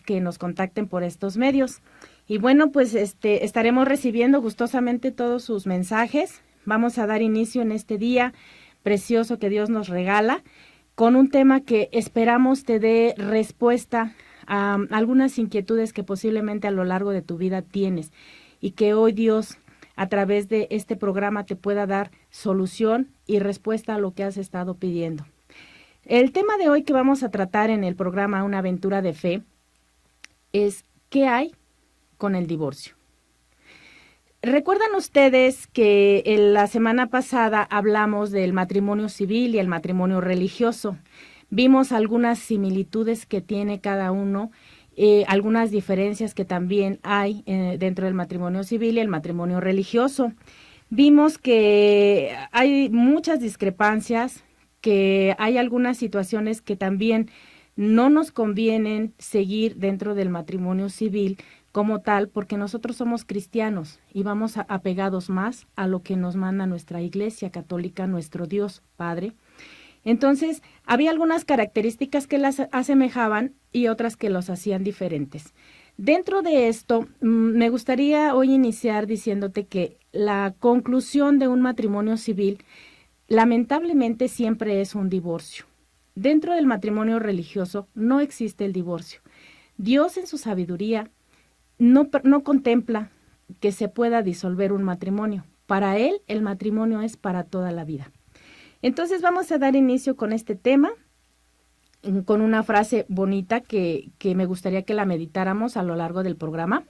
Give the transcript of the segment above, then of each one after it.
que nos contacten por estos medios. Y bueno, pues estaremos recibiendo gustosamente todos sus mensajes. Vamos a dar inicio en este día precioso que Dios nos regala con un tema que esperamos te dé respuesta a algunas inquietudes que posiblemente a lo largo de tu vida tienes y que hoy Dios a través de este programa te pueda dar solución y respuesta a lo que has estado pidiendo. El tema de hoy que vamos a tratar en el programa Una aventura de fe es ¿qué hay con el divorcio? ¿Recuerdan ustedes que en la semana pasada hablamos del matrimonio civil y el matrimonio religioso? Vimos algunas similitudes que tiene cada uno, algunas diferencias que también hay dentro del matrimonio civil y el matrimonio religioso. Vimos que hay muchas discrepancias, que hay algunas situaciones que también no nos convienen seguir dentro del matrimonio civil como tal, porque nosotros somos cristianos y vamos apegados más a lo que nos manda nuestra Iglesia Católica, nuestro Dios Padre. Entonces, había algunas características que las asemejaban y otras que los hacían diferentes. Dentro de esto, me gustaría hoy iniciar diciéndote que la conclusión de un matrimonio civil lamentablemente siempre es un divorcio. Dentro del matrimonio religioso no existe el divorcio. Dios en su sabiduría no contempla que se pueda disolver un matrimonio. Para Él el matrimonio es para toda la vida. Entonces vamos a dar inicio con este tema, con una frase bonita que me gustaría que la meditáramos a lo largo del programa.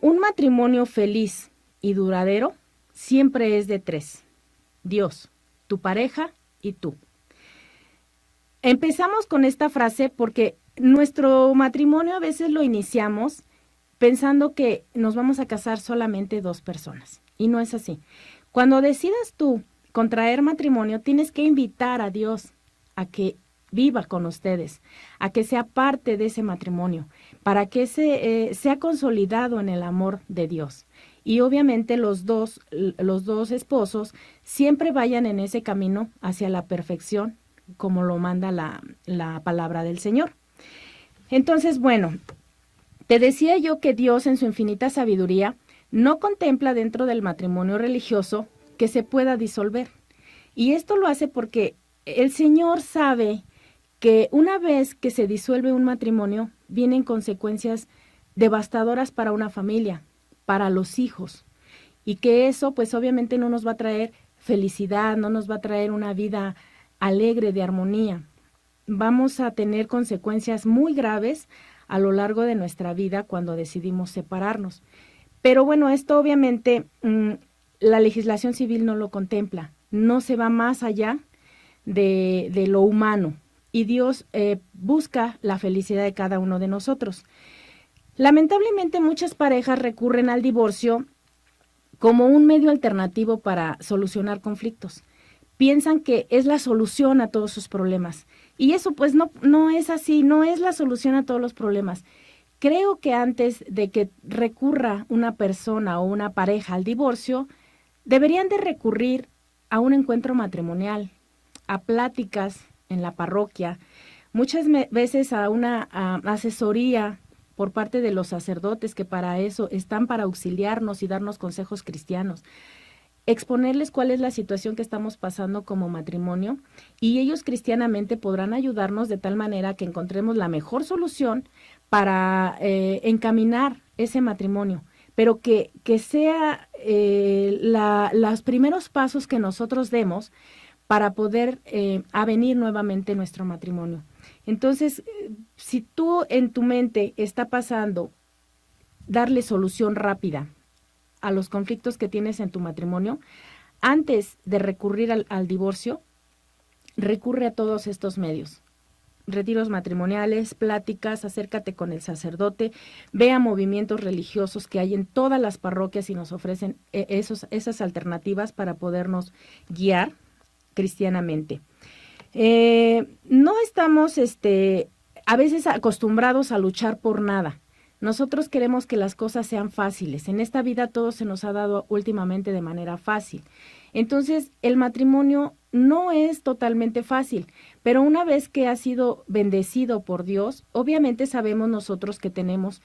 Un matrimonio feliz y duradero siempre es de tres: Dios, tu pareja y tú. Empezamos con esta frase porque nuestro matrimonio a veces lo iniciamos pensando que nos vamos a casar solamente dos personas, y no es así. Cuando decidas tú contraer matrimonio, tienes que invitar a Dios a que viva con ustedes, a que sea parte de ese matrimonio, para que sea consolidado en el amor de Dios. Y obviamente los dos esposos siempre vayan en ese camino hacia la perfección, como lo manda la palabra del Señor. Entonces, bueno, te decía yo que Dios en su infinita sabiduría no contempla dentro del matrimonio religioso que se pueda disolver. Y esto lo hace porque el Señor sabe que una vez que se disuelve un matrimonio, vienen consecuencias devastadoras para una familia, para los hijos. Y que eso pues obviamente no nos va a traer felicidad, no nos va a traer una vida alegre, de armonía. Vamos a tener consecuencias muy graves a lo largo de nuestra vida cuando decidimos separarnos. Pero bueno, esto obviamente la legislación civil no lo contempla, no se va más allá de lo humano, y Dios busca la felicidad de cada uno de nosotros. Lamentablemente muchas parejas recurren al divorcio como un medio alternativo para solucionar conflictos. Piensan que es la solución a todos sus problemas. Y eso pues no es así, no es la solución a todos los problemas. Creo que antes de que recurra una persona o una pareja al divorcio, deberían de recurrir a un encuentro matrimonial, a pláticas en la parroquia, muchas veces a una asesoría por parte de los sacerdotes, que para eso están, para auxiliarnos y darnos consejos cristianos. Exponerles cuál es la situación que estamos pasando como matrimonio, y ellos cristianamente podrán ayudarnos de tal manera que encontremos la mejor solución para encaminar ese matrimonio, pero que sea los primeros pasos que nosotros demos para poder avenir nuevamente nuestro matrimonio. Entonces, si tú en tu mente está pasando darle solución rápida a los conflictos que tienes en tu matrimonio, antes de recurrir al divorcio, recurre a todos estos medios: retiros matrimoniales, pláticas, acércate con el sacerdote, ve a movimientos religiosos que hay en todas las parroquias y nos ofrecen esas alternativas para podernos guiar cristianamente. No estamos a veces acostumbrados a luchar por nada. Nosotros queremos que las cosas sean fáciles. En esta vida todo se nos ha dado últimamente de manera fácil. Entonces, el matrimonio no es totalmente fácil, pero una vez que has sido bendecido por Dios, obviamente sabemos nosotros que tenemos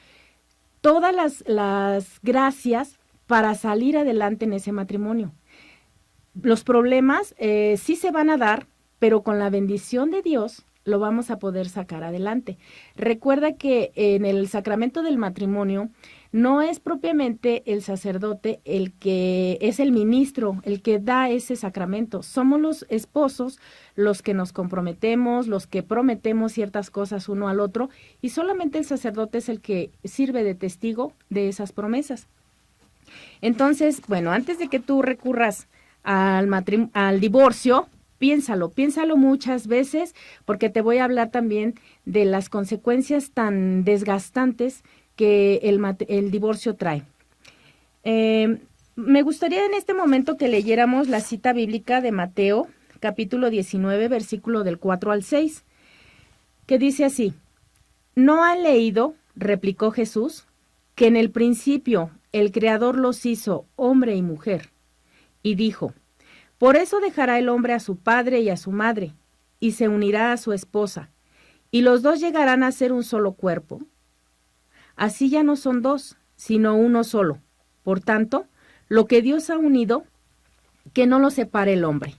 todas las gracias para salir adelante en ese matrimonio. Los problemas sí se van a dar, pero con la bendición de Dios lo vamos a poder sacar adelante. Recuerda que en el sacramento del matrimonio no es propiamente el sacerdote el que es el ministro, el que da ese sacramento. Somos los esposos los que nos comprometemos, los que prometemos ciertas cosas uno al otro, y solamente el sacerdote es el que sirve de testigo de esas promesas. Entonces, bueno, antes de que tú recurras al divorcio, piénsalo muchas veces, porque te voy a hablar también de las consecuencias tan desgastantes que el divorcio trae. Me gustaría en este momento que leyéramos la cita bíblica de Mateo, capítulo 19, versículo del 4 al 6, que dice así: ¿No han leído, replicó Jesús, que en el principio el Creador los hizo hombre y mujer? Y dijo: por eso dejará el hombre a su padre y a su madre, y se unirá a su esposa, y los dos llegarán a ser un solo cuerpo. Así ya no son dos, sino uno solo. Por tanto, lo que Dios ha unido, que no lo separe el hombre.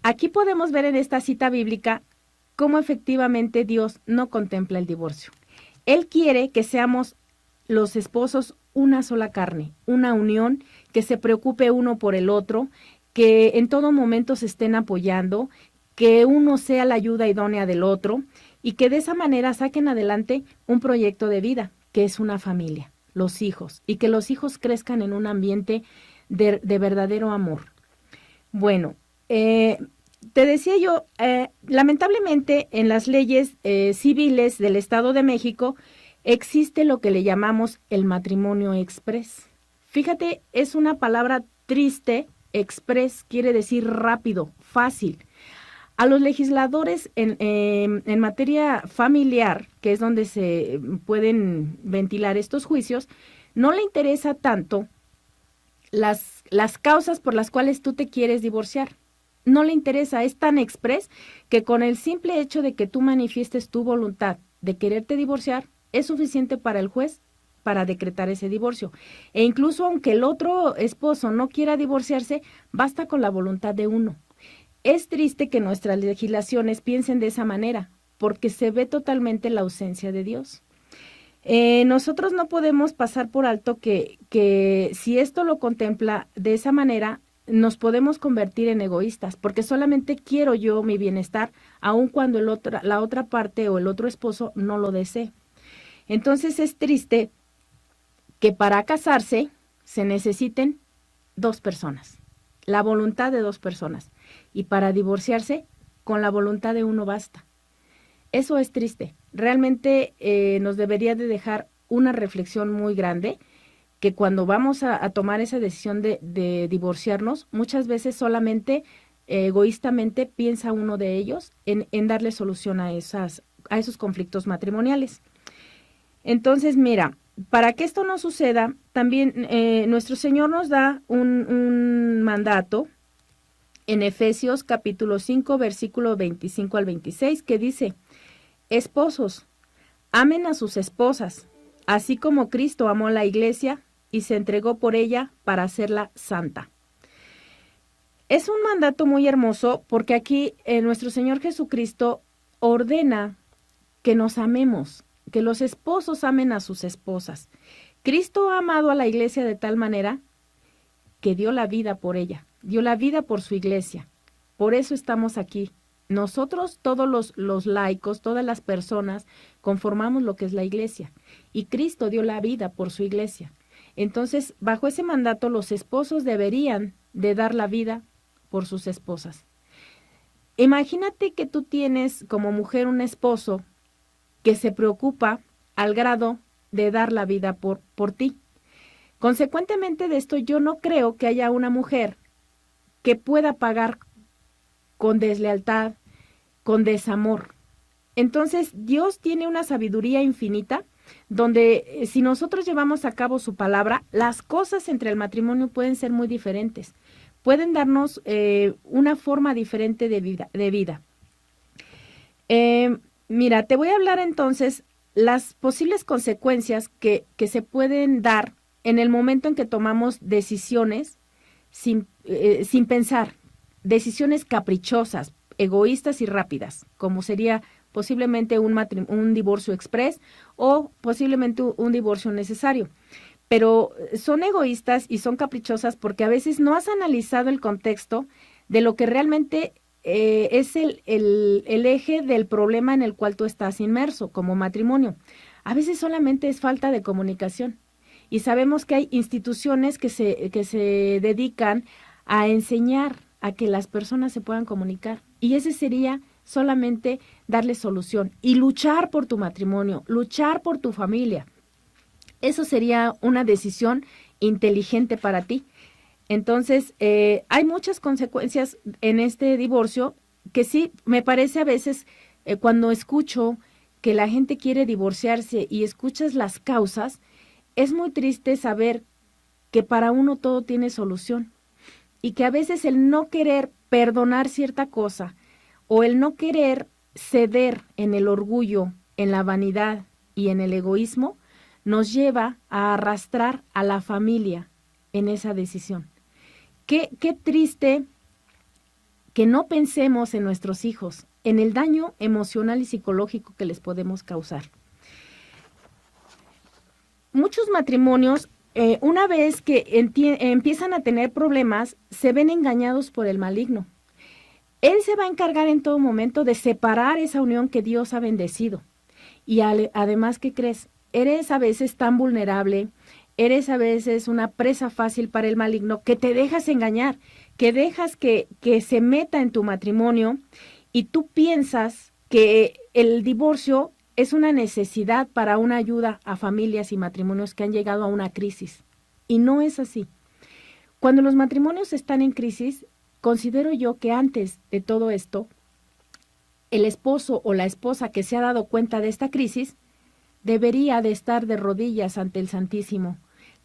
Aquí podemos ver en esta cita bíblica cómo efectivamente Dios no contempla el divorcio. Él quiere que seamos los esposos una sola carne, una unión, que se preocupe uno por el otro, que en todo momento se estén apoyando, que uno sea la ayuda idónea del otro y que de esa manera saquen adelante un proyecto de vida, que es una familia, los hijos, y que los hijos crezcan en un ambiente de verdadero amor. Bueno, te decía yo, lamentablemente en las leyes civiles del Estado de México existe lo que le llamamos el matrimonio exprés. Fíjate, es una palabra triste. Express quiere decir rápido, fácil. A los legisladores en materia familiar, que es donde se pueden ventilar estos juicios, no le interesa tanto las causas por las cuales tú te quieres divorciar. No le interesa, es tan express que con el simple hecho de que tú manifiestes tu voluntad de quererte divorciar, es suficiente para el juez para decretar ese divorcio. E incluso aunque el otro esposo no quiera divorciarse, basta con la voluntad de uno. Es triste que nuestras legislaciones piensen de esa manera, porque se ve totalmente la ausencia de Dios. Nosotros no podemos pasar por alto que si esto lo contempla de esa manera, nos podemos convertir en egoístas, porque solamente quiero yo mi bienestar, aun cuando la otra parte o el otro esposo no lo desee. Entonces es triste que para casarse se necesiten dos personas, la voluntad de dos personas, y para divorciarse con la voluntad de uno basta. Eso es triste. Realmente nos debería de dejar una reflexión muy grande, que cuando vamos a tomar esa decisión de divorciarnos, muchas veces solamente egoístamente piensa uno de ellos en darle solución a esos conflictos matrimoniales. Entonces, mira, para que esto no suceda, también nuestro Señor nos da un mandato en Efesios capítulo 5, versículo 25 al 26, que dice: esposos, amen a sus esposas, así como Cristo amó a la iglesia y se entregó por ella para hacerla santa. Es un mandato muy hermoso porque aquí nuestro Señor Jesucristo ordena que nos amemos, que los esposos amen a sus esposas. Cristo ha amado a la iglesia de tal manera que dio la vida por ella, dio la vida por su iglesia. Por eso estamos aquí. Nosotros, todos los laicos, todas las personas, conformamos lo que es la iglesia. Y Cristo dio la vida por su iglesia. Entonces, bajo ese mandato, los esposos deberían de dar la vida por sus esposas. Imagínate que tú tienes como mujer un esposo que se preocupa al grado de dar la vida por ti. Consecuentemente de esto, yo no creo que haya una mujer que pueda pagar con deslealtad, con desamor. Entonces, Dios tiene una sabiduría infinita donde si nosotros llevamos a cabo su palabra, las cosas entre el matrimonio pueden ser muy diferentes. pueden darnos una forma diferente de vida. Mira, te voy a hablar entonces las posibles consecuencias que se pueden dar en el momento en que tomamos decisiones sin pensar, decisiones caprichosas, egoístas y rápidas, como sería posiblemente un divorcio express o posiblemente un divorcio necesario. Pero son egoístas y son caprichosas porque a veces no has analizado el contexto de lo que realmente es el eje del problema en el cual tú estás inmerso como matrimonio. A veces solamente es falta de comunicación. Y sabemos que hay instituciones que se dedican a enseñar a que las personas se puedan comunicar. Y ese sería solamente darle solución y luchar por tu matrimonio, luchar por tu familia. Eso sería una decisión inteligente para ti. Entonces, hay muchas consecuencias en este divorcio que sí, me parece a veces cuando escucho que la gente quiere divorciarse y escuchas las causas, es muy triste saber que para uno todo tiene solución y que a veces el no querer perdonar cierta cosa o el no querer ceder en el orgullo, en la vanidad y en el egoísmo, nos lleva a arrastrar a la familia en esa decisión. Qué triste que no pensemos en nuestros hijos, en el daño emocional y psicológico que les podemos causar. Muchos matrimonios, una vez que empiezan a tener problemas, se ven engañados por el maligno. Él se va a encargar en todo momento de separar esa unión que Dios ha bendecido. Y además, ¿qué crees? Eres a veces tan vulnerable, eres a veces una presa fácil para el maligno, que te dejas engañar, que dejas que se meta en tu matrimonio y tú piensas que el divorcio es una necesidad para una ayuda a familias y matrimonios que han llegado a una crisis. Y no es así. Cuando los matrimonios están en crisis, considero yo que antes de todo esto, el esposo o la esposa que se ha dado cuenta de esta crisis debería de estar de rodillas ante el Santísimo,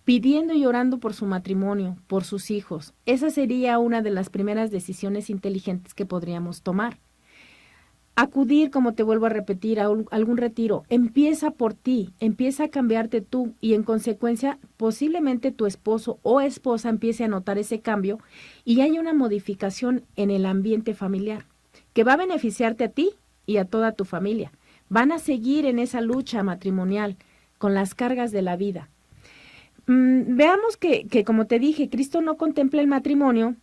pidiendo y orando por su matrimonio, por sus hijos. Esa sería una de las primeras decisiones inteligentes que podríamos tomar. Acudir, como te vuelvo a repetir, a algún retiro. Empieza por ti, empieza a cambiarte tú y en consecuencia posiblemente tu esposo o esposa empiece a notar ese cambio y haya una modificación en el ambiente familiar que va a beneficiarte a ti y a toda tu familia. Van a seguir en esa lucha matrimonial con las cargas de la vida. Veamos que, como te dije, Cristo no contempla el matrimonio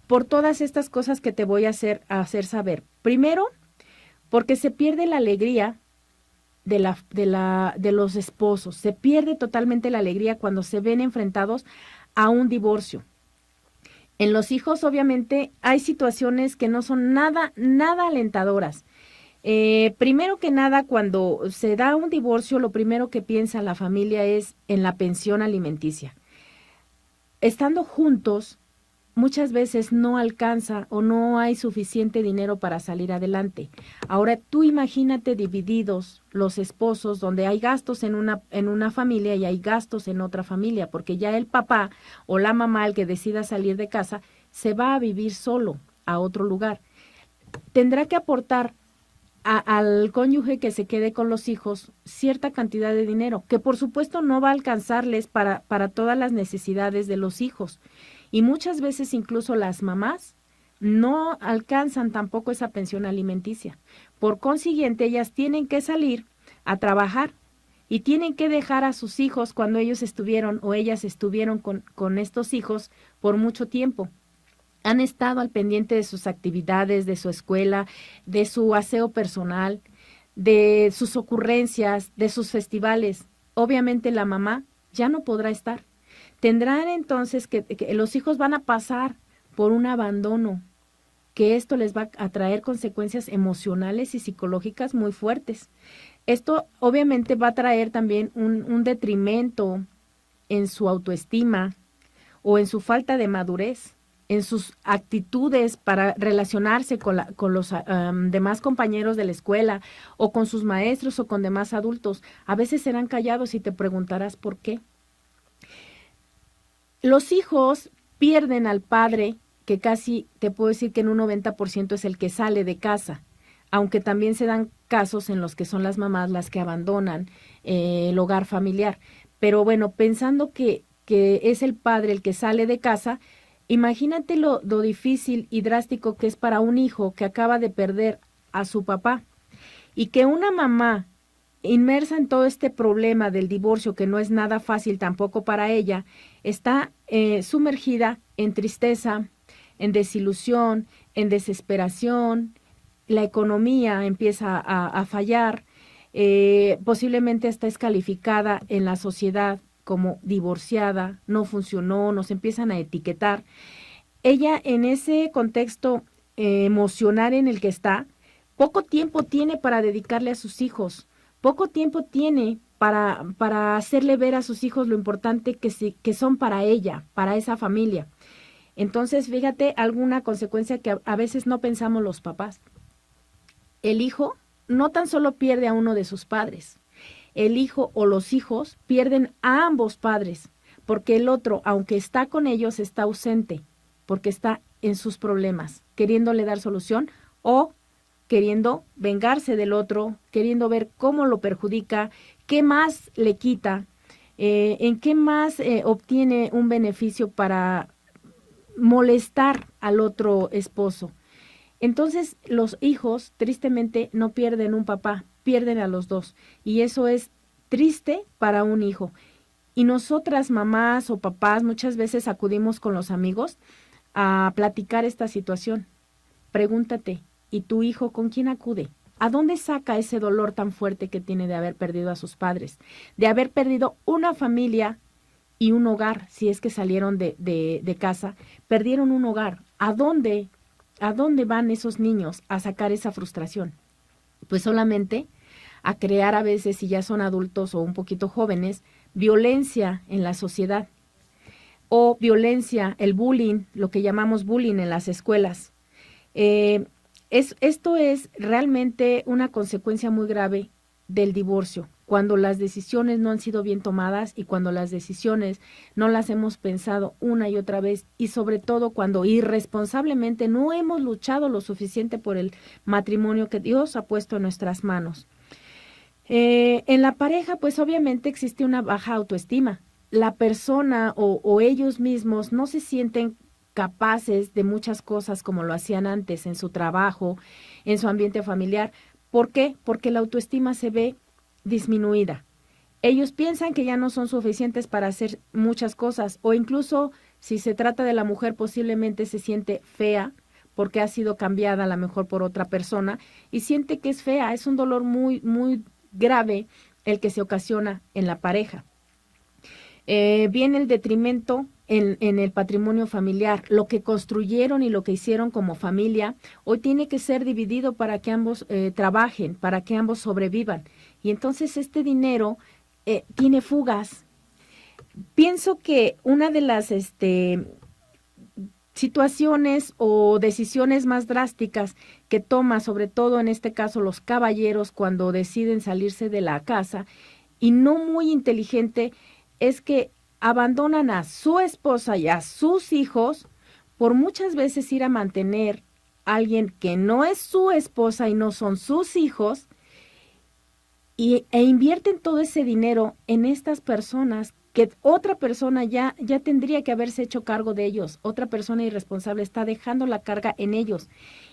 por todas estas cosas que te voy a hacer saber. Primero, porque se pierde la alegría de los esposos, se pierde totalmente la alegría cuando se ven enfrentados a un divorcio. En los hijos, obviamente, hay situaciones que no son nada alentadoras. Primero que nada, cuando se da un divorcio, lo primero que piensa la familia es en la pensión alimenticia. Estando juntos, muchas veces no alcanza o no hay suficiente dinero para salir adelante. Ahora tú imagínate divididos los esposos, donde hay gastos en una familia y hay gastos en otra familia, porque ya el papá o la mamá, el que decida salir de casa, se va a vivir solo a otro lugar. Tendrá que aportar al cónyuge que se quede con los hijos cierta cantidad de dinero, que por supuesto no va a alcanzarles para todas las necesidades de los hijos. Y muchas veces incluso las mamás no alcanzan tampoco esa pensión alimenticia. Por consiguiente, ellas tienen que salir a trabajar y tienen que dejar a sus hijos cuando ellos estuvieron o ellas estuvieron con estos hijos por mucho tiempo. Han estado al pendiente de sus actividades, de su escuela, de su aseo personal, de sus ocurrencias, de sus festivales. Obviamente la mamá ya no podrá estar. Tendrán entonces que los hijos van a pasar por un abandono, que esto les va a traer consecuencias emocionales y psicológicas muy fuertes. Esto obviamente va a traer también un detrimento en su autoestima o en su falta de madurez, en sus actitudes para relacionarse con los demás compañeros de la escuela o con sus maestros o con demás adultos. A veces serán callados y te preguntarás por qué. Los hijos pierden al padre, que casi te puedo decir que en un 90% es el que sale de casa, aunque también se dan casos en los que son las mamás las que abandonan el hogar familiar. Pero bueno, pensando que es el padre el que sale de casa, imagínate lo difícil y drástico que es para un hijo que acaba de perder a su papá y que una mamá inmersa en todo este problema del divorcio, que no es nada fácil tampoco para ella, está sumergida en tristeza, en desilusión, en desesperación, la economía empieza a fallar, posiblemente está descalificada en la sociedad como divorciada, no funcionó, nos empiezan a etiquetar. Ella en ese contexto emocional en el que está, poco tiempo tiene para dedicarle a sus hijos, poco tiempo tiene para hacerle ver a sus hijos lo importante que son para ella, para esa familia. Entonces, fíjate alguna consecuencia que a veces no pensamos los papás. El hijo no tan solo pierde a uno de sus padres, el hijo o los hijos pierden a ambos padres, porque el otro, aunque está con ellos, está ausente, porque está en sus problemas, queriéndole dar solución o queriendo vengarse del otro, queriendo ver cómo lo perjudica, qué más le quita, en qué más obtiene un beneficio para molestar al otro esposo. Entonces, los hijos, tristemente, no pierden un papá, pierden a los dos. Y eso es triste para un hijo. Y nosotras, mamás o papás, muchas veces acudimos con los amigos a platicar esta situación. Pregúntate, ¿y tu hijo con quién acude? ¿A dónde saca ese dolor tan fuerte que tiene de haber perdido a sus padres? De haber perdido una familia y un hogar, si es que salieron de casa, perdieron un hogar. ¿A dónde van esos niños a sacar esa frustración? Pues solamente a crear a veces, si ya son adultos o un poquito jóvenes, violencia en la sociedad o violencia, el bullying, lo que llamamos bullying en las escuelas. Esto es realmente una consecuencia muy grave del divorcio, cuando las decisiones no han sido bien tomadas y cuando las decisiones no las hemos pensado una y otra vez y sobre todo cuando irresponsablemente no hemos luchado lo suficiente por el matrimonio que Dios ha puesto en nuestras manos. En la pareja, pues obviamente existe una baja autoestima. La persona o ellos mismos no se sienten capaces de muchas cosas como lo hacían antes en su trabajo, en su ambiente familiar. ¿Por qué? Porque la autoestima se ve disminuida. Ellos piensan que ya no son suficientes para hacer muchas cosas o incluso si se trata de la mujer posiblemente se siente fea porque ha sido cambiada a lo mejor por otra persona y siente que es fea. Es un dolor muy, muy grave el que se ocasiona en la pareja. Viene el detrimento en el patrimonio familiar, lo que construyeron y lo que hicieron como familia, hoy tiene que ser dividido para que ambos trabajen, para que ambos sobrevivan. Y entonces este dinero tiene fugas. Pienso que una de las situaciones o decisiones más drásticas que toma, sobre todo en este caso los caballeros, cuando deciden salirse de la casa, y no muy inteligente, es que abandonan a su esposa y a sus hijos por muchas veces ir a mantener a alguien que no es su esposa y no son sus hijos e invierten todo ese dinero en estas personas que otra persona ya tendría que haberse hecho cargo de ellos, otra persona irresponsable está dejando la carga en ellos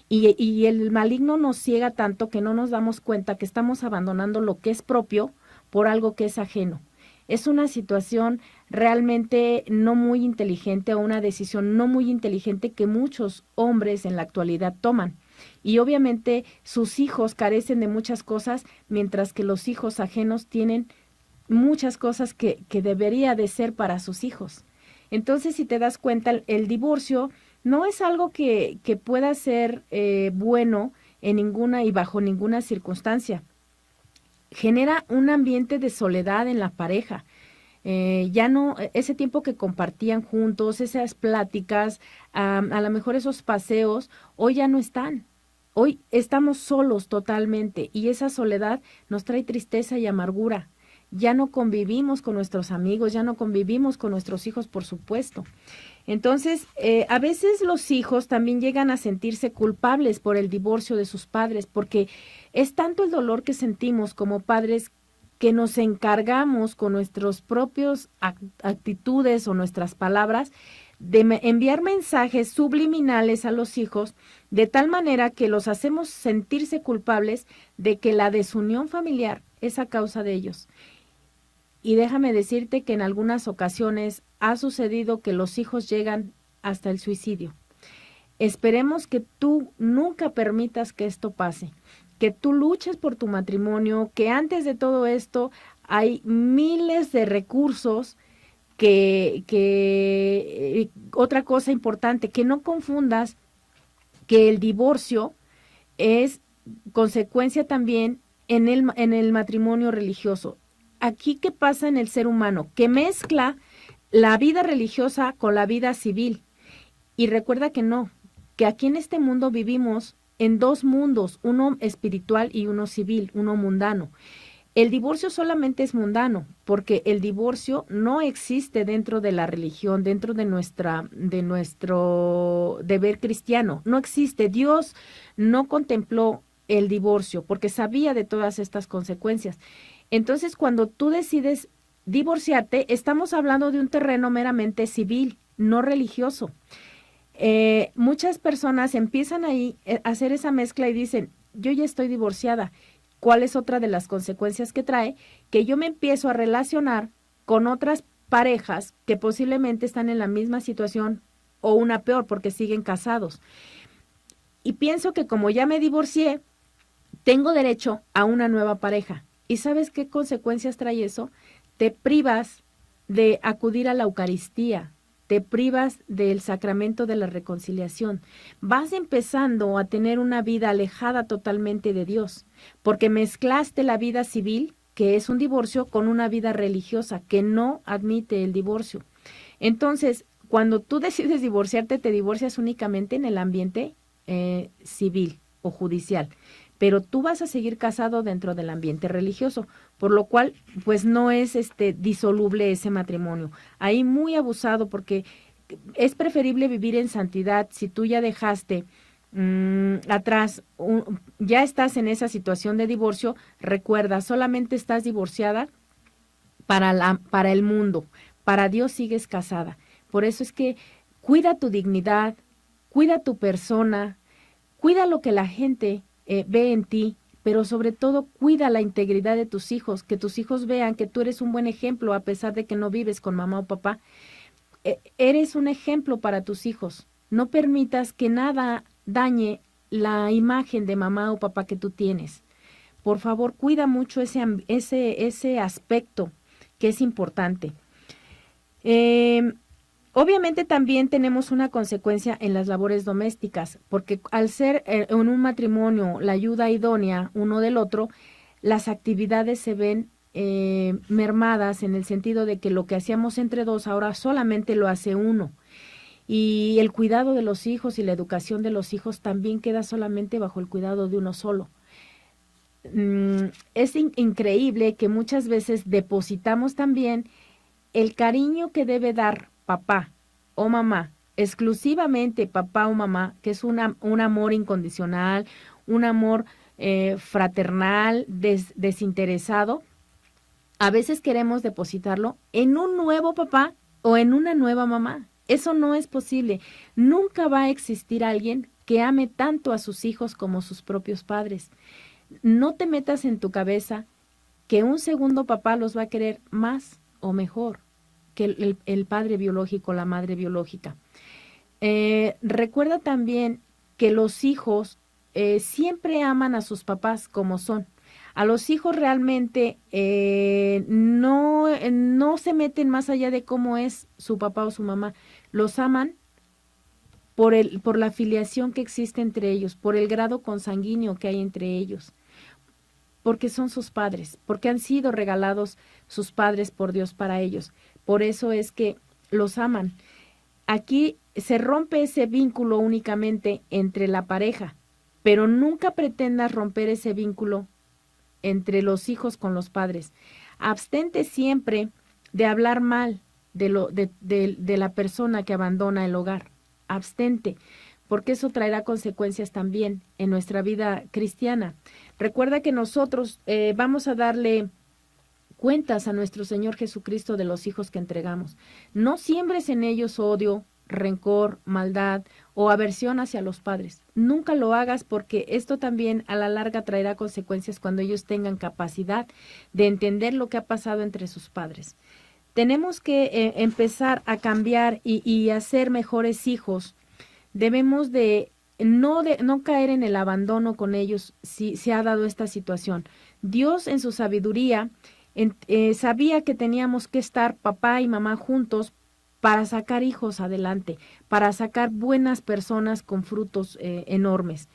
y el maligno nos ciega tanto que no nos damos cuenta que estamos abandonando lo que es propio por algo que es ajeno. Es una situación realmente no muy inteligente o una decisión no muy inteligente que muchos hombres en la actualidad toman. Y obviamente sus hijos carecen de muchas cosas, mientras que los hijos ajenos tienen muchas cosas que debería de ser para sus hijos. Entonces, si te das cuenta, el divorcio no es algo que pueda ser bueno en ninguna y bajo ninguna circunstancia. Genera un ambiente de soledad en la pareja. Ya no, ese tiempo que compartían juntos, esas pláticas, a lo mejor esos paseos, hoy ya no están. Hoy estamos solos totalmente y esa soledad nos trae tristeza y amargura. Ya no convivimos con nuestros amigos, ya no convivimos con nuestros hijos, por supuesto. Entonces, a veces los hijos también llegan a sentirse culpables por el divorcio de sus padres, porque es tanto el dolor que sentimos como padres que nos encargamos con nuestros propios actitudes o nuestras palabras de enviar mensajes subliminales a los hijos de tal manera que los hacemos sentirse culpables de que la desunión familiar es a causa de ellos. Y déjame decirte que en algunas ocasiones ha sucedido que los hijos llegan hasta el suicidio. Esperemos que tú nunca permitas que esto pase, que tú luches por tu matrimonio, que antes de todo esto hay miles de recursos otra cosa importante, que no confundas que el divorcio es consecuencia también en el matrimonio religioso. Aquí, ¿qué pasa en el ser humano? Que mezcla la vida religiosa con la vida civil. Y recuerda que no, que aquí en este mundo vivimos en dos mundos, uno espiritual y uno civil, uno mundano. El divorcio solamente es mundano, porque el divorcio no existe dentro de la religión, dentro de nuestro deber cristiano. No existe. Dios no contempló el divorcio porque sabía de todas estas consecuencias. Entonces, cuando tú decides divorciarte, estamos hablando de un terreno meramente civil, no religioso. Muchas personas empiezan ahí a hacer esa mezcla y dicen, yo ya estoy divorciada. ¿Cuál es otra de las consecuencias que trae? Que yo me empiezo a relacionar con otras parejas que posiblemente están en la misma situación o una peor porque siguen casados. Y pienso que como ya me divorcié, tengo derecho a una nueva pareja. ¿Y sabes qué consecuencias trae eso? Te privas de acudir a la Eucaristía, te privas del sacramento de la reconciliación. Vas empezando a tener una vida alejada totalmente de Dios, porque mezclaste la vida civil, que es un divorcio, con una vida religiosa, que no admite el divorcio. Entonces, cuando tú decides divorciarte, te divorcias únicamente en el ambiente civil o judicial, pero tú vas a seguir casado dentro del ambiente religioso, por lo cual pues no es disoluble ese matrimonio. Ahí muy abusado, porque es preferible vivir en santidad. Si tú ya dejaste atrás, ya estás en esa situación de divorcio, recuerda, solamente estás divorciada para el mundo, para Dios sigues casada. Por eso es que cuida tu dignidad, cuida tu persona, cuida lo que la gente ve en ti, pero sobre todo cuida la integridad de tus hijos, que tus hijos vean que tú eres un buen ejemplo a pesar de que no vives con mamá o papá. Eres un ejemplo para tus hijos. No permitas que nada dañe la imagen de mamá o papá que tú tienes. Por favor, cuida mucho ese aspecto que es importante. Obviamente también tenemos una consecuencia en las labores domésticas, porque al ser en un matrimonio la ayuda idónea uno del otro, las actividades se ven mermadas en el sentido de que lo que hacíamos entre dos ahora solamente lo hace uno. Y el cuidado de los hijos y la educación de los hijos también queda solamente bajo el cuidado de uno solo. Es increíble que muchas veces depositamos también el cariño que debe dar papá o mamá, exclusivamente papá o mamá, que es un amor incondicional, un amor fraternal, desinteresado. A veces queremos depositarlo en un nuevo papá o en una nueva mamá. Eso no es posible. Nunca va a existir alguien que ame tanto a sus hijos como sus propios padres. No te metas en tu cabeza que un segundo papá los va a querer más o mejor que el padre biológico, la madre biológica. Recuerda también que los hijos siempre aman a sus papás como son. A los hijos realmente no se meten más allá de cómo es su papá o su mamá. Los aman por la filiación que existe entre ellos, por el grado consanguíneo que hay entre ellos, porque son sus padres, porque han sido regalados sus padres por Dios para ellos. Por eso es que los aman. Aquí se rompe ese vínculo únicamente entre la pareja, pero nunca pretendas romper ese vínculo entre los hijos con los padres. Abstente siempre de hablar mal de la persona que abandona el hogar. Abstente, porque eso traerá consecuencias también en nuestra vida cristiana. Recuerda que nosotros vamos a darle cuentas a nuestro Señor Jesucristo de los hijos que entregamos. No siembres en ellos odio, rencor, maldad o aversión hacia los padres. Nunca lo hagas, porque esto también a la larga traerá consecuencias cuando ellos tengan capacidad de entender lo que ha pasado entre sus padres. Tenemos que empezar a cambiar y a ser mejores hijos. Debemos de no caer en el abandono con ellos si se ha dado esta situación. Dios en su sabiduría sabía que teníamos que estar papá y mamá juntos para sacar hijos adelante, para sacar buenas personas con frutos enormes.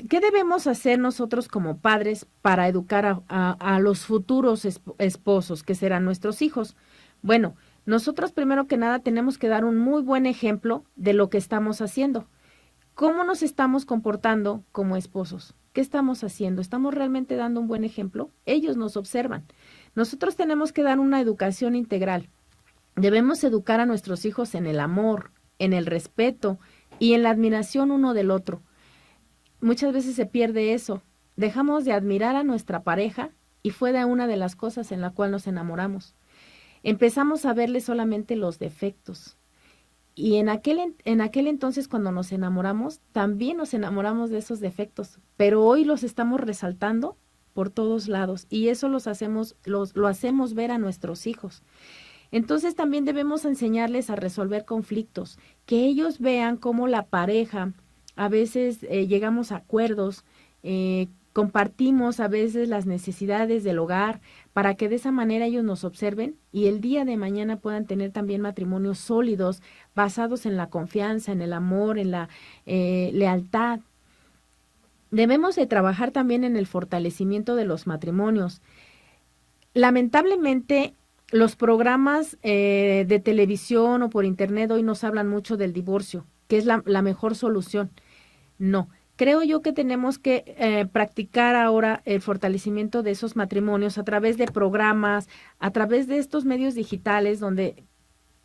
¿Qué debemos hacer nosotros como padres para educar a los futuros esposos, que serán nuestros hijos? Bueno, nosotros primero que nada tenemos que dar un muy buen ejemplo de lo que estamos haciendo. ¿Cómo nos estamos comportando como esposos? ¿Qué estamos haciendo? ¿Estamos realmente dando un buen ejemplo? Ellos nos observan. Nosotros tenemos que dar una educación integral. Debemos educar a nuestros hijos en el amor, en el respeto y en la admiración uno del otro. Muchas veces se pierde eso. Dejamos de admirar a nuestra pareja y fue de una de las cosas en la cual nos enamoramos. Empezamos a verle solamente los defectos. Y en aquel entonces, cuando nos enamoramos, también nos enamoramos de esos defectos, pero hoy los estamos resaltando por todos lados, y eso lo hacemos ver a nuestros hijos. Entonces también debemos enseñarles a resolver conflictos, que ellos vean cómo la pareja, a veces llegamos a acuerdos, compartimos a veces las necesidades del hogar, para que de esa manera ellos nos observen y el día de mañana puedan tener también matrimonios sólidos, basados en la confianza, en el amor, en la lealtad. Debemos de trabajar también en el fortalecimiento de los matrimonios. Lamentablemente, los programas de televisión o por internet hoy nos hablan mucho del divorcio, que es la mejor solución. No. Creo yo que tenemos que practicar ahora el fortalecimiento de esos matrimonios a través de programas, a través de estos medios digitales donde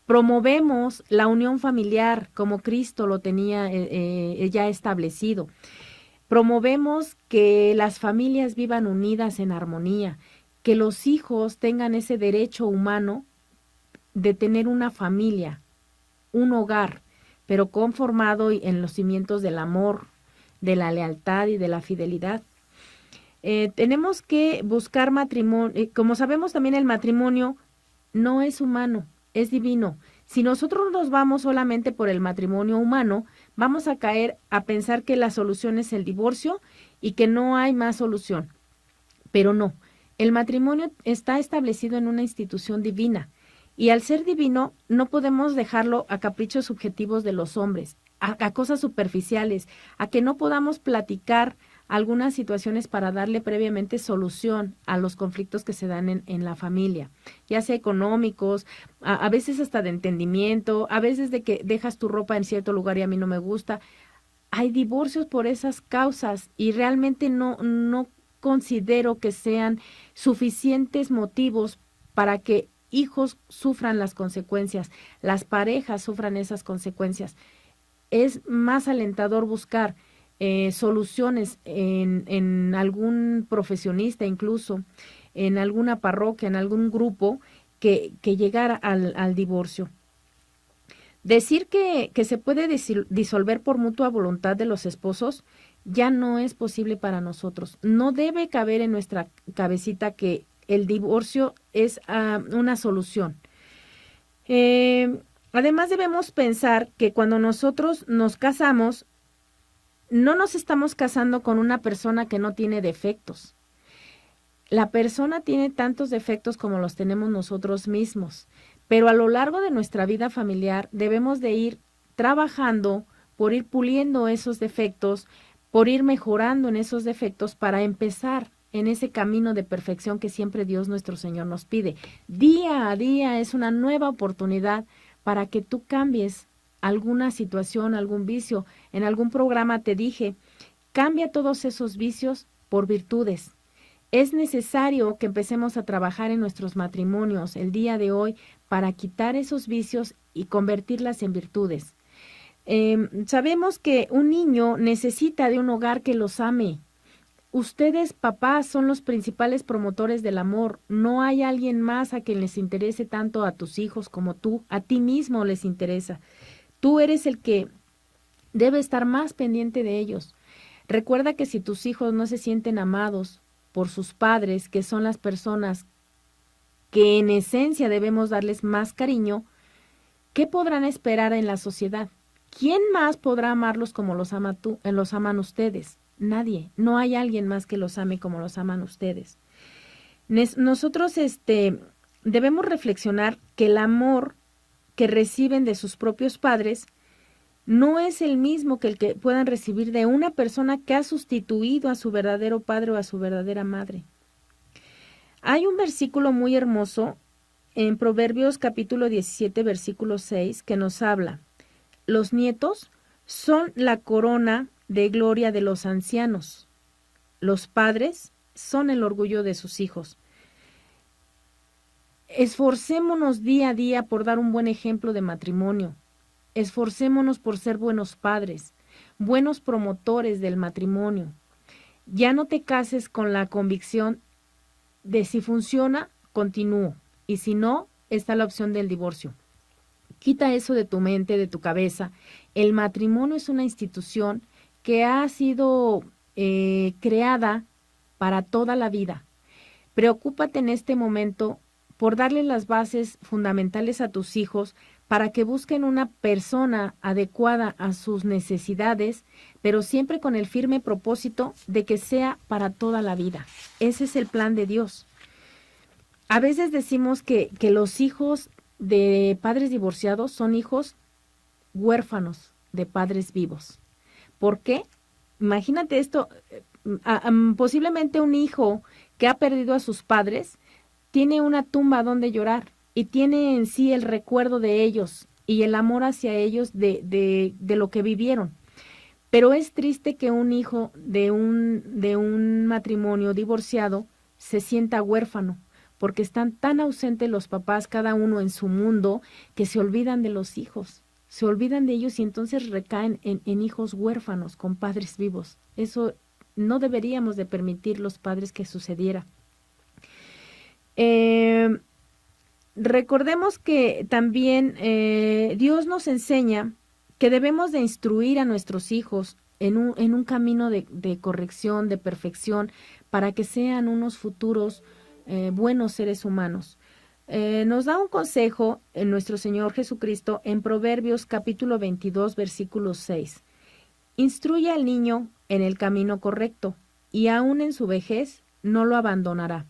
promovemos la unión familiar como Cristo lo tenía ya establecido. Promovemos que las familias vivan unidas en armonía, que los hijos tengan ese derecho humano de tener una familia, un hogar, pero conformado en los cimientos del amor, de la lealtad y de la fidelidad. Tenemos que buscar matrimonio. Como sabemos, también el matrimonio no es humano, es divino. Si nosotros nos vamos solamente por el matrimonio humano, vamos a caer a pensar que la solución es el divorcio y que no hay más solución. Pero no, el matrimonio está establecido en una institución divina, y al ser divino no podemos dejarlo a caprichos subjetivos de los hombres, a cosas superficiales, a que no podamos platicar algunas situaciones para darle previamente solución a los conflictos que se dan en la familia, ya sea económicos, a veces hasta de entendimiento, a veces de que dejas tu ropa en cierto lugar y a mí no me gusta. Hay divorcios por esas causas y realmente no considero que sean suficientes motivos para que hijos sufran las consecuencias, las parejas sufran esas consecuencias. Es más alentador buscar soluciones en algún profesionista, incluso en alguna parroquia, en algún grupo, que llegar al divorcio. Decir que se puede disolver por mutua voluntad de los esposos ya no es posible para nosotros. No debe caber en nuestra cabecita que el divorcio es una solución. Además, debemos pensar que cuando nosotros nos casamos, no nos estamos casando con una persona que no tiene defectos. La persona tiene tantos defectos como los tenemos nosotros mismos, pero a lo largo de nuestra vida familiar debemos de ir trabajando por ir puliendo esos defectos, por ir mejorando en esos defectos para empezar en ese camino de perfección que siempre Dios nuestro Señor nos pide. Día a día es una nueva oportunidad para que tú cambies alguna situación, algún vicio. En algún programa te dije, cambia todos esos vicios por virtudes. Es necesario que empecemos a trabajar en nuestros matrimonios el día de hoy para quitar esos vicios y convertirlas en virtudes. Sabemos que un niño necesita de un hogar que los ame. Ustedes, papás, son los principales promotores del amor. No hay alguien más a quien les interese tanto a tus hijos como tú. A ti mismo les interesa. Tú eres el que debe estar más pendiente de ellos. Recuerda que si tus hijos no se sienten amados por sus padres, que son las personas que en esencia debemos darles más cariño, ¿qué podrán esperar en la sociedad? ¿Quién más podrá amarlos como los los aman ustedes? Nadie. No hay alguien más que los ame como los aman ustedes. Nosotros debemos reflexionar que el amor que reciben de sus propios padres no es el mismo que el que puedan recibir de una persona que ha sustituido a su verdadero padre o a su verdadera madre. Hay un versículo muy hermoso en Proverbios capítulo 17, versículo 6, que nos habla: los nietos son la corona de gloria de los ancianos. Los padres son el orgullo de sus hijos. Esforcémonos día a día por dar un buen ejemplo de matrimonio. Esforcémonos por ser buenos padres, buenos promotores del matrimonio. Ya no te cases con la convicción de si funciona, continúo, y si no, está la opción del divorcio. Quita eso de tu mente, de tu cabeza. El matrimonio es una institución que ha sido creada para toda la vida. Preocúpate en este momento por darle las bases fundamentales a tus hijos para que busquen una persona adecuada a sus necesidades, pero siempre con el firme propósito de que sea para toda la vida. Ese es el plan de Dios. A veces decimos que los hijos de padres divorciados son hijos huérfanos de padres vivos. ¿Por qué? Imagínate esto, posiblemente un hijo que ha perdido a sus padres tiene una tumba donde llorar y tiene en sí el recuerdo de ellos y el amor hacia ellos de lo que vivieron. Pero es triste que un hijo de un matrimonio divorciado se sienta huérfano, porque están tan ausentes los papás, cada uno en su mundo, que se olvidan de los hijos, se olvidan de ellos y entonces recaen en hijos huérfanos con padres vivos. Eso no deberíamos de permitir los padres que sucediera. Recordemos que también Dios nos enseña que debemos de instruir a nuestros hijos en un camino de corrección, de perfección, para que sean unos futuros buenos seres humanos. Nos da un consejo en nuestro Señor Jesucristo en Proverbios capítulo 22, versículo 6. Instruye al niño en el camino correcto, y aún en su vejez no lo abandonará.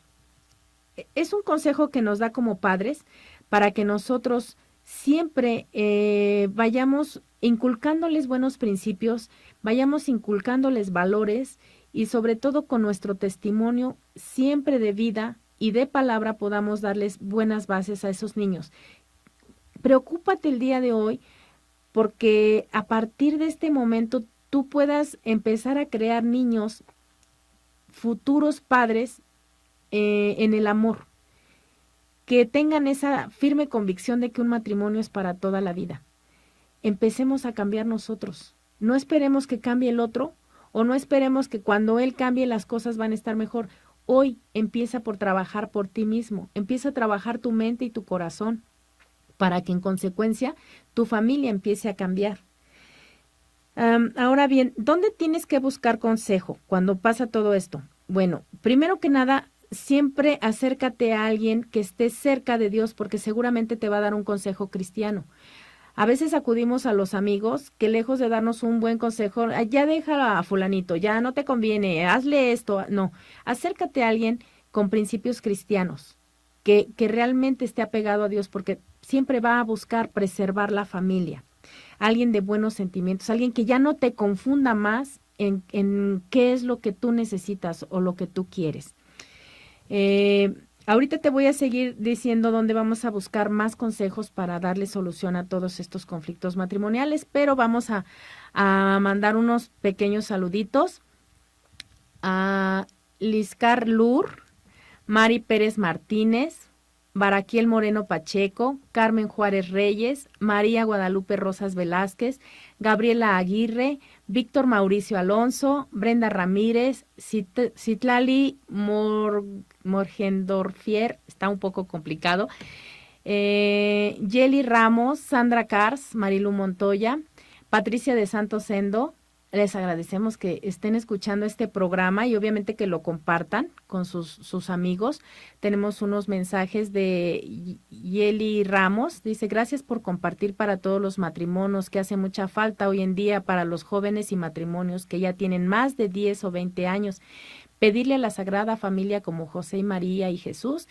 Es un consejo que nos da como padres para que nosotros siempre vayamos inculcándoles buenos principios, vayamos inculcándoles valores y sobre todo con nuestro testimonio siempre de vida y de palabra podamos darles buenas bases a esos niños. Preocúpate el día de hoy porque a partir de este momento tú puedas empezar a crear niños, futuros padres en el amor, que tengan esa firme convicción de que un matrimonio es para toda la vida. Empecemos a cambiar nosotros. No esperemos que cambie el otro o no esperemos que cuando él cambie las cosas van a estar mejor. Hoy empieza por trabajar por ti mismo. Empieza a trabajar tu mente y tu corazón para que en consecuencia tu familia empiece a cambiar. Ahora bien, ¿dónde tienes que buscar consejo cuando pasa todo esto? Bueno, primero que nada, siempre acércate a alguien que esté cerca de Dios porque seguramente te va a dar un consejo cristiano. A veces acudimos a los amigos que lejos de darnos un buen consejo, ya deja a fulanito, ya no te conviene, hazle esto. No, acércate a alguien con principios cristianos, que realmente esté apegado a Dios porque siempre va a buscar preservar la familia. Alguien de buenos sentimientos, alguien que ya no te confunda más en qué es lo que tú necesitas o lo que tú quieres. Ahorita te voy a seguir diciendo dónde vamos a buscar más consejos para darle solución a todos estos conflictos matrimoniales, pero vamos a mandar unos pequeños saluditos a Liscar Lur, Mari Pérez Martínez, Baraquiel Moreno Pacheco, Carmen Juárez Reyes, María Guadalupe Rosas Velázquez, Gabriela Aguirre, Víctor Mauricio Alonso, Brenda Ramírez, Citlali Morgendorfier, está un poco complicado, Yeli Ramos, Sandra Cars, Marilu Montoya, Patricia de Santos Sendo. Les agradecemos que estén escuchando este programa y obviamente que lo compartan con sus amigos. Tenemos unos mensajes de Yeli Ramos. Dice, gracias por compartir para todos los matrimonios, que hace mucha falta hoy en día para los jóvenes y matrimonios que ya tienen más de 10 o 20 años. Pedirle a la Sagrada Familia como José y María y Jesús,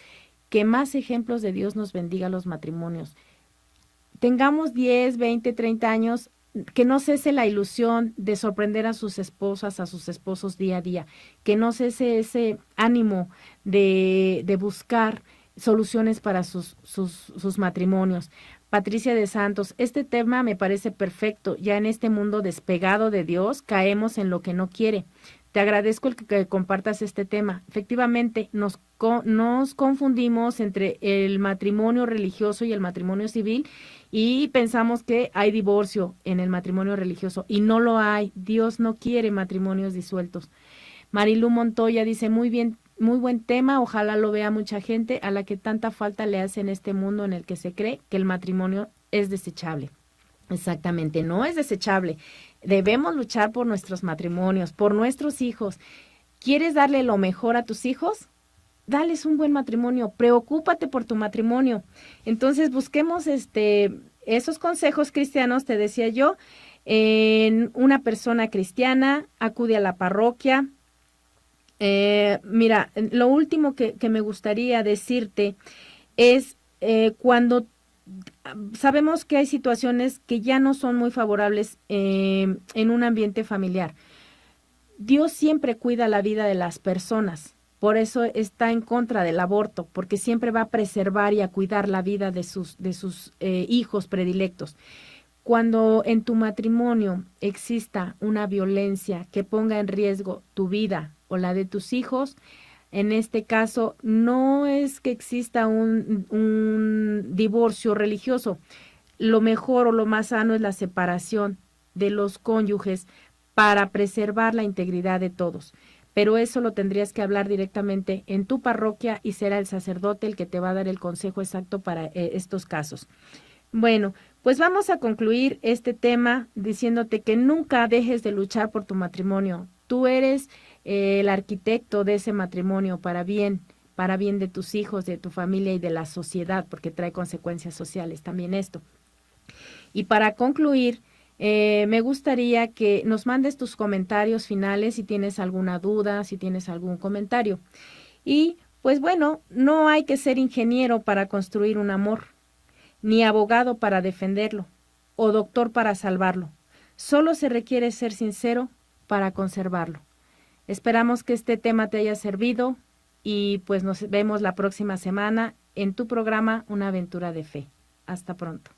que más ejemplos de Dios nos bendiga a los matrimonios. Tengamos 10, 20, 30 años, que no cese la ilusión de sorprender a sus esposas, a sus esposos día a día, que no cese ese ánimo de buscar soluciones para sus matrimonios. Patricia de Santos, este tema me parece perfecto. Ya en este mundo despegado de Dios, caemos en lo que no quiere. Te agradezco el que compartas este tema. Efectivamente, nos confundimos entre el matrimonio religioso y el matrimonio civil y pensamos que hay divorcio en el matrimonio religioso y no lo hay. Dios no quiere matrimonios disueltos. Marilu Montoya dice, muy bien, muy buen tema, ojalá lo vea mucha gente a la que tanta falta le hace en este mundo en el que se cree que el matrimonio es desechable. Exactamente, no es desechable. Debemos luchar por nuestros matrimonios, por nuestros hijos. ¿Quieres darle lo mejor a tus hijos? Dales un buen matrimonio, preocúpate por tu matrimonio. Entonces busquemos esos consejos cristianos, te decía yo, en una persona cristiana, acude a la parroquia. Mira, lo último que me gustaría decirte es cuando sabemos que hay situaciones que ya no son muy favorables en un ambiente familiar. Dios siempre cuida la vida de las personas, por eso está en contra del aborto, porque siempre va a preservar y a cuidar la vida de sus hijos predilectos. Cuando en tu matrimonio exista una violencia que ponga en riesgo tu vida o la de tus hijos, en este caso, no es que exista un divorcio religioso. Lo mejor o lo más sano es la separación de los cónyuges para preservar la integridad de todos. Pero eso lo tendrías que hablar directamente en tu parroquia y será el sacerdote el que te va a dar el consejo exacto para estos casos. Bueno, pues vamos a concluir este tema diciéndote que nunca dejes de luchar por tu matrimonio. Tú eres el arquitecto de ese matrimonio para bien de tus hijos, de tu familia y de la sociedad, porque trae consecuencias sociales también esto. Y para concluir, me gustaría que nos mandes tus comentarios finales si tienes alguna duda, si tienes algún comentario. Y pues bueno, no hay que ser ingeniero para construir un amor, ni abogado para defenderlo, o doctor para salvarlo. Solo se requiere ser sincero para conservarlo. Esperamos que este tema te haya servido y pues nos vemos la próxima semana en tu programa Una aventura de fe. Hasta pronto.